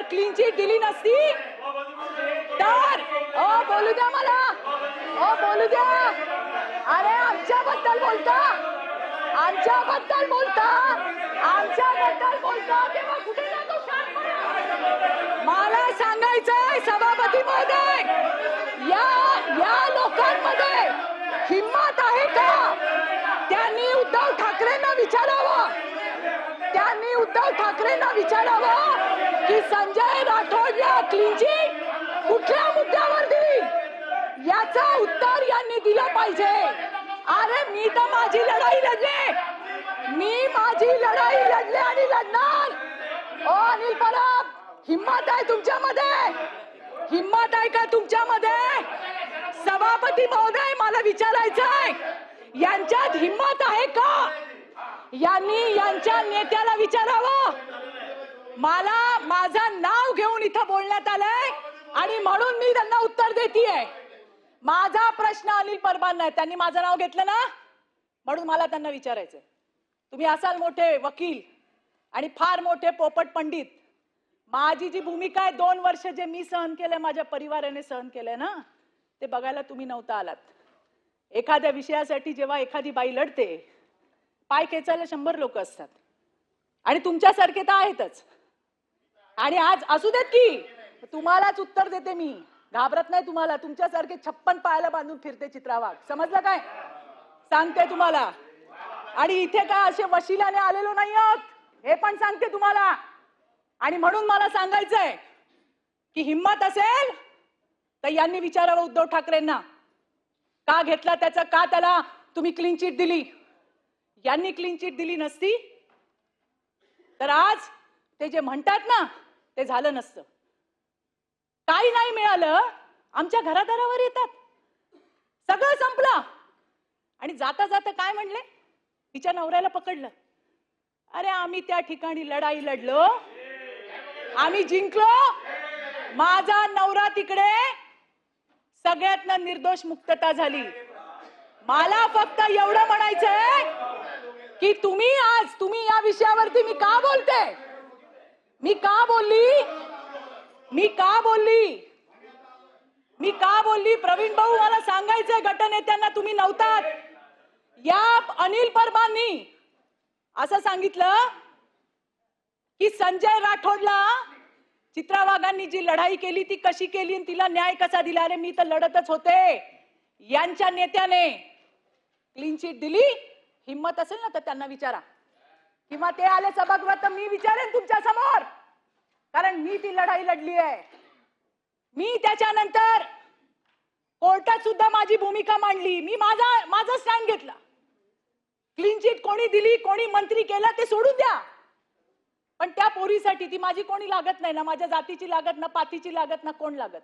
Clean chit दिली नसती तर बोलू द्या मला, बोलू द्या. अरे आमच्याबद्दल बोलता, आमच्याबद्दल बोलता, आमच्याबद्दल बोलता तेव्हा कुठे जातो शांतपणे? मला सांगायचंय सभापती महोदय, या लोकांमध्ये हिम्मत आहे का? त्यांनी उद्धव ठाकरेंना विचारावं, त्यांनी उद्धव ठाकरेंना विचारावं की संजय राठोडला क्लीन चिट कुठल्या मुद्द्यावर दिली, याचा उत्तर यांनी दिलं पाहिजे. अरे मी तर माझी लढाई लढले, मी माझी लढाई लढले आणि लढणार. अनिल परब, हिम्मत आहे तुमच्यामध्ये? हिम्मत आहे का तुमच्यामध्ये? सभापती महोदय, मला विचारायचंय, यांच्यात हिम्मत आहे का? यांनी यांच्या नेत्याला विचारावं. मला माझं नाव घेऊन इथं बोलण्यात आलंय आणि म्हणून मी त्यांना उत्तर देतीये. माझा प्रश्न अनिल परबांना आहे, त्यांनी माझं नाव घेतलं ना, म्हणून मला त्यांना विचारायचंय. तुम्ही असाल मोठे वकील आणि फार मोठे पोपट पंडित. माझी जी भूमिका आहे, 2 वर्ष जे मी सहन केलंय, माझ्या परिवाराने सहन केलंय ना, ते बघायला तुम्ही नव्हता आलात. एखाद्या विषयासाठी जेव्हा एखादी बाई लढते, पाय खेचायला 100 लोक असतात आणि तुमच्यासारखे तर आहेतच. आणि आज असू देत की तुम्हालाच उत्तर देते मी, घाबरत नाही तुम्हाला. तुमच्यासारखे 56 पायाला बांधून फिरते चित्रा वाघ, समजलं काय? सांगते तुम्हाला. आणि इथे काय असे वशिलाने आलेलो नाही आहोत, हे पण सांगते तुम्हाला. आणि म्हणून मला सांगायचंय की हिम्मत असेल तर यांनी विचारावं उद्धव ठाकरेंना, का घेतला त्याचा, का त्याला तुम्ही क्लीन चिट दिली. यांनी क्लीन चिट दिली नसती तर आज ते जे म्हणतात ना, ते झालं नसतं. काही नाही मिळालं, आमच्या घरादारावर येतात, सगळं संपलं. आणि जाता जाता काय म्हणले, तिच्या नवऱ्याला पकडलं. अरे आम्ही त्या ठिकाणी लढाई लढलो, आम्ही जिंकलो. माझा नवरा तिकडे, सगळ्यातनं निर्दोष मुक्तता झाली. मला फक्त एवढं म्हणायचंय की तुम्ही या विषयावरती मी का बोलते, मी का बोलली प्रवीण भाऊ, मला सांगायचंय गटनेत्यांना, तुम्ही नव्हतात. या अनिल परबांनी असं सांगितलं की संजय राठोडला चित्रा वाघांनी जी लढाई केली ती कशी केली आणि तिला न्याय कसा दिला. अरे मी तर लढतच होते. यांच्या नेत्याने क्लीन चिट दिली. हिम्मत असेल ना तर त्यांना विचारा, किंवा ते आले सभागृहात तर मी विचारेन तुमच्या समोर, कारण मी ती लढाई लढली आहे. मी त्याच्यानंतर कोर्टात सुद्धा माझी भूमिका मांडली. मी माझा स्टँड घेतला. क्लीन चिट कोणी दिली, कोणी मंत्री केलं ते सोडून द्या, पण त्या पोरीसाठी ती माझी कोणी लागत नाही ना, माझ्या जातीची लागत ना, पातीची लागत ना, कोण लागत.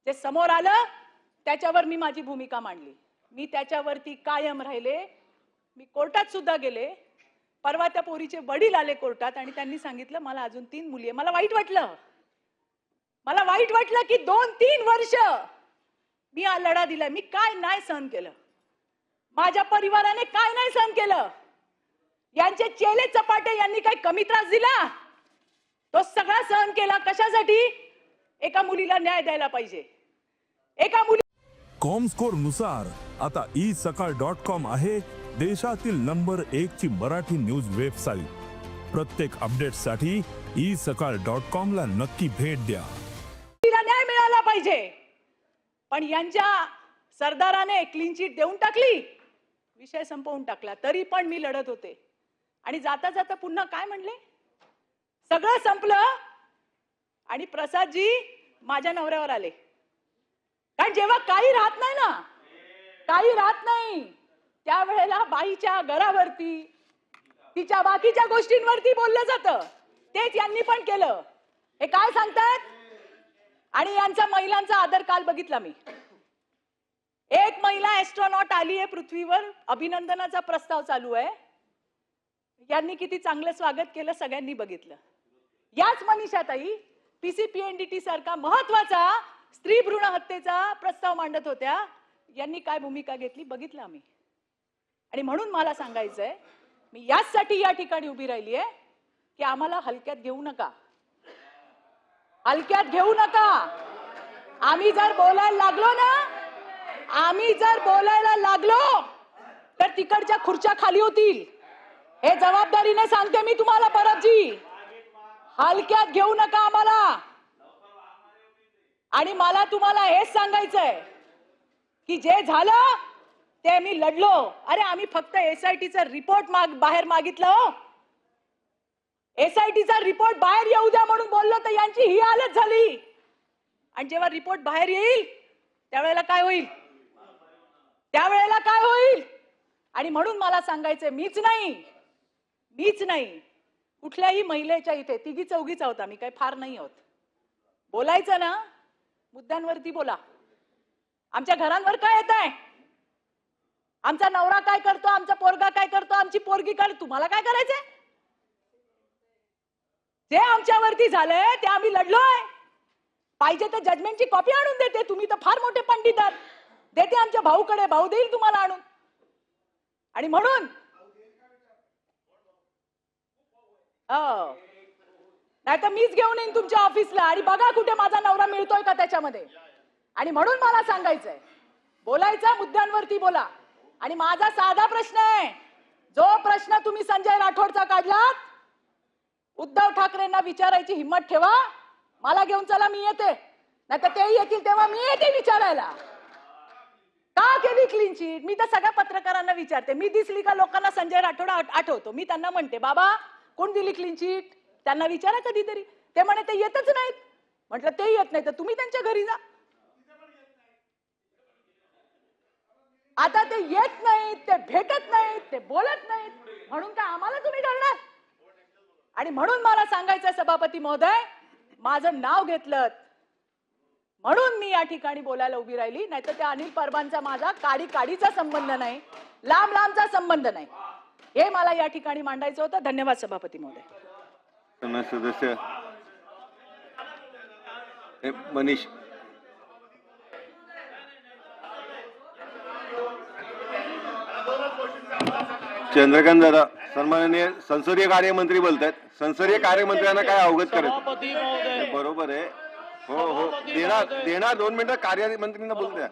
जे समोर आलं त्याच्यावर मी माझी भूमिका मांडली. मी त्याच्यावरती कायम राहिले. मी कोर्टात सुद्धा गेले. परवा त्या पोरीचे वडील आले कोर्टात आणि त्यांनी सांगितलं मला अजून 3 मुली आहे. मला वाईट वाटलं की 2-3 वर्ष मी हा लढा दिला. मी काय नाही सहन केलं, माझ्या परिवाराने काय नाही सहन केलं. यांचे चेले चपाटे यांनी काही कमी त्रास दिला, तो सगळा सहन केला. कशासाठी? एका मुलीला न्याय द्यायला पाहिजे. एका मुली कॉमस्कोर नुसार आता isakal.com आहे देशातील नंबर 1 ची मराठी न्यूज वेबसाईट. प्रत्येक अपडेटसाठी isakal.com ला नक्की भेट द्या. तिला न्याय मिळाला पाहिजे. पण यांच्या सरदाराने क्लीन चिट देऊन टाकली, विषय संपवून टाकला. तरी पण मी लढत होते. आणि जाता जाता पुन्हा काय म्हणले, सगळं संपलं आणि प्रसादजी माझ्या नवऱ्यावर आले. कारण जेव्हा काही राहत नाही ना, काही राहत नाही, त्यावेळेला बाईच्या घरावरती, तिच्या बाकीच्या गोष्टींवरती बोललं जातं. तेच यांनी पण केलं. हे काय सांगतात? आणि यांचा महिलांचा आदर काल बघितला मी. एक महिला एस्ट्रॉनॉट आली आहे पृथ्वीवर, अभिनंदनाचा प्रस्ताव चालू आहे. यांनी किती चांगलं स्वागत केलं सगळ्यांनी बघितलं. याच मनीषाताई पीसीपीएनडीटी सारखा महत्वाचा स्त्री भ्रूण हत्येचा प्रस्ताव मांडत होत्या. यांनी काय भूमिका घेतली बघितलं आम्ही. आणि म्हणून मला सांगायचंय, मी याचसाठी या ठिकाणी उभी राहिली आहे की आम्हाला हलक्यात घेऊ नका. हलक्यात घेऊ नका. आम्ही जर बोलायला लागलो तर तिकडच्या खुर्च्या खाली होतील. हे जबाबदारीने सांगते मी तुम्हाला परबजी. हलक्यात घेऊ नका आम्हाला. आणि मला तुम्हाला हेच सांगायचंय की जे झालं ते मी लढलो. अरे आम्ही फक्त SITचा रिपोर्ट बाहेर मागितलं हो. SITचा रिपोर्ट बाहेर येऊ द्या म्हणून बोललो तर यांची ही हालत झाली. आणि जेव्हा रिपोर्ट बाहेर येईल त्यावेळेला काय होईल? आणि म्हणून मला सांगायचंय, मीच नाही कुठल्याही महिलेच्या इथे तिघी चौघीच आहोत आम्ही, काही फार नाही आहोत. बोलायचं ना मुद्द्यांवरती बोला. आमच्या घरांवर काय येत आहे? आमचा नवरा काय करतो, आमचा पोरगा काय करतो, आमची पोरगी काय, तुम्हाला काय करायचंय? जे आमच्यावरती झालंय ते आम्ही लढलोय. पाहिजे तर जजमेंटची कॉपी आणून देते. तुम्ही तर फार मोठे पंडित आहात. देते आमच्या भाऊकडे, भाऊ देईल तुम्हाला आणून. आणि म्हणून नाही तर मीच घेऊन येईन तुमच्या ऑफिसला आणि बघा कुठे माझा नवरा मिळतोय का त्याच्यामध्ये. आणि म्हणून मला सांगायचंय, बोलायचं मुद्द्यांवरती बोला. आणि माझा साधा प्रश्न आहे, जो प्रश्न तुम्ही संजय राठोडचा काढलात, उद्धव ठाकरेंना विचारायची हिम्मत ठेवा. मला घेऊन चला, मी येते. नाही तर ते येतील तेव्हा मी येते विचारायला. का केली क्लीन चिट? मी तर सगळ्या पत्रकारांना विचारते. मी दिसली का लोकांना संजय राठोड आठवतो. मी त्यांना म्हणते, बाबा कोण दिली क्लीन चिट? त्यांना विचारा कधीतरी. ते म्हणे ते येतच नाहीत. म्हटलं ते येत नाही तर तुम्ही त्यांच्या घरी जा. आता ते येत नाहीत, ते भेटत नाहीत, ते बोलत नाहीत, म्हणून काय आम्हाला तुम्ही घालणार? आणि म्हणून मला सांगायचं सभापती महोदय, माझं नाव घेतलं म्हणून मी या ठिकाणी बोलायला उभी राहिली. नाही तर त्या अनिल परबांचा माझा काडीचा संबंध नाही, लांबचा संबंध नाही. हे मला या ठिकाणी मांडायचं होतं. धन्यवाद सभापती महोदय. सदस्य मनीष चंद्रकांत दादा, सन्माननीय संसदीय कार्यमंत्री बोलतायत. संसदीय कार्यमंत्र्यांना काय अवगत करायचं? बरोबर आहे. हो देणार 2 मिनिटं. कार्यमंत्रींना बोलू द्या.